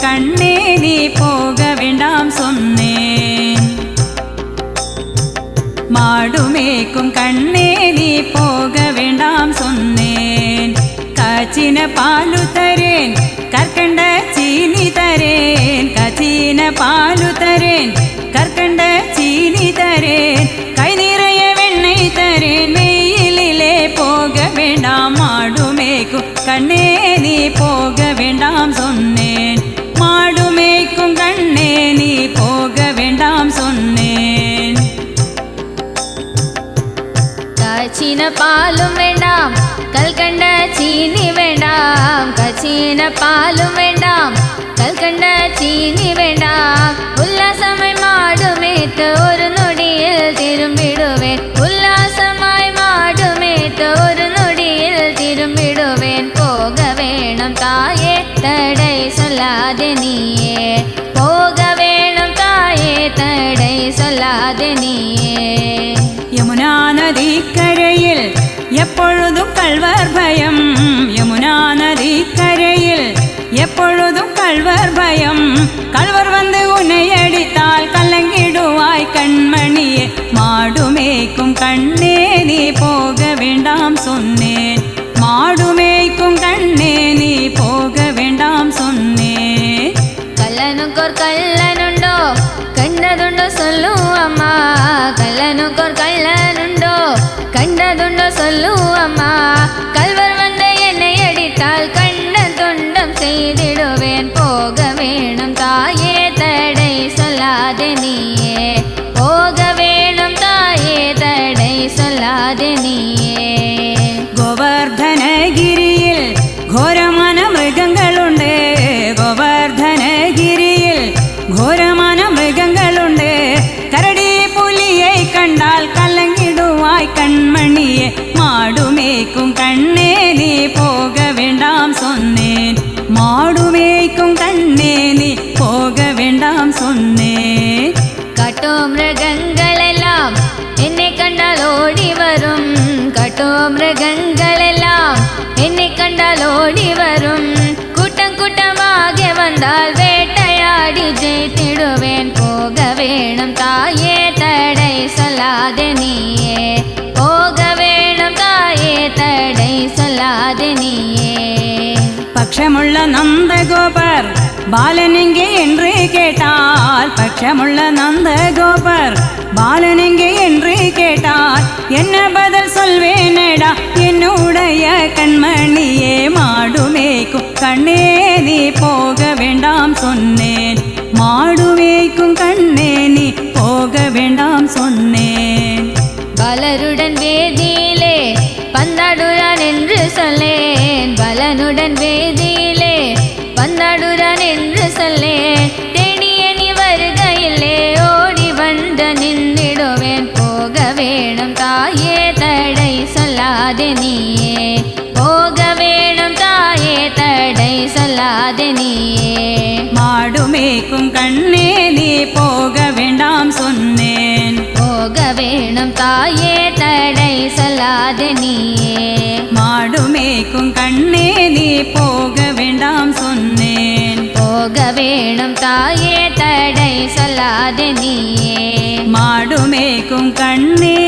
கண்ணே நீ போக வேண்டாம் சொன்னேன். மாடுமேக்கும் கண்ணே நீ போக வேண்டாம் சொன்னேன். காச்சின பாலு தரேன் கற்கண்ட சீனி தரேன். காச்சின பாலு தரேன் கற்கண்ட சீனி தரேன். கை நிறைய வெண்ணெய் தரேன். வெயிலிலே போக வேண்டாம் மாடுமேக்கும் கண்ணே நீ போக வேண்டாம் சொன்னேன். மாடுமேக்கும் கண்ணே நீ போக வேண்டாம் சொன்னேன். காய்ச்சின பாலும் வேண்டாம் கல்கண்ட சீனி வேண்டாம். காய்ச்சின பாலும் வேண்டாம் கல்கண்ட சீனி வேண்டாம். உல்லாசமாய் மாடுமேத்து ஒரு நொடியில் திரும்பிடுவேன். உல்லாசமாய் மாடுமேத்து ஒரு நொடியில் திரும்பிடுவேன். போக வேணும் தாயே தடை சொல்லாதே நீயே. போக வேணும் தாயே தடை சொல்லாதே நீயே. யமுனா நதிக்கரையில் எப்பொழுதும் கள்வர் பயம். யமுனா நதிக்கரையில் எப்பொழுதும் கள்வர் பயம். கள்வர் வந்து உன்னை அடித்தால் கலங்கிடுவாய் கண்மணியே. மாடுமேக்கும் கண்ணே நீ போக வேண்டாம் சொன்னேன். மாடுமேக்கும் கண்ணே நீ போக வேண்டாம் சொன்னேன். கல்லனுக்கோர் கல்லனுண்டோ கண்டதுண்டோ சொல்லு அம்மா. கல்லனுக்கோர் கல்லனுண்டோ கண்டதுண்டோ சொல்லு அம்மா. கல்வர் வந்து என்னை அடித்தால் கண்ட துண்டம் செய்திடுவேன். போக வேணும் தாயே தடை சொல்லாதே நீயே. போக வேணும் தாயே தடை சொல்லாதே நீயே. கோவர்தனகிரியில் ഘോരமான മൃഗങ്ങളുണ്ട്. கோவர்தனகிரியில் ഘോരமான മൃഗങ്ങളുണ്ട്. கரடி புலியை கண்டால் கலங்கிடுவாய் கண்மணியே. மாடுமேக்கும் கண்ணே நீ போக வேண்டாம் சொன்னேன். மாடுமேக்கும் கண்ணே நீ போக வேண்டாம் சொன்னேன். காட்டோ மிருகங்கள் எல்லாம் என்னை கண்டால் ஓடி வரும். காட்டோ மிருகங்கள் எல்லாம் என்னை கண்டால் ஓடி வரும். கூட்டம் கூட்டமாக வந்தால் வேட்டையாடி ஜெயித்திடுவேன். போக வேணும் தாயே தடை சொல்லாதே நீயே. போக வேணும் தாயே தடை சொல்லாதே நீயே. பட்சமுள்ள நந்தகோபர் பாலனெங்கே என்று கேட்டால். பட்சமுள்ள நந்தகோபர் பாலனெங்கே என்று கேட்டால் என்ன பதில் சொல்வேனடா என்னுடைய கண்மணியே. மாடுமேக்கும் கண்ணே நீ போக வேண்டாம் சொன்னேன். மாடுமேக்கும் கண்ணே நீ போக வேண்டாம் சொன்னேன். பலருடன் வேதியிலே பந்தாடுறான் என்று சொல்லேன். பலனுடன் வேதியிலே பந்தாடுறான் என்று சொல்லேன். தேடிய நீ வருகையிலே ஓடி வந்த நின்றிடுவேன். போக வேணும் தாயே தடை சொல்லாதே நீயே. போக வேணும் தாயே தடை சொல்லாதே நீயே. மாடுமேக்கும் கண்ணே நீ போக வேண்டாம் சொன்னேன். போக வேணும் தாயே தடை சொல்லாதே நீயே. மாடுமேக்கும் கண்ணே நீ போக வேண்டாம் சொன்னேன். போக வேணும் தாயே தடை சொல்லாதே நீயே. மாடுமேக்கும் கண்ணே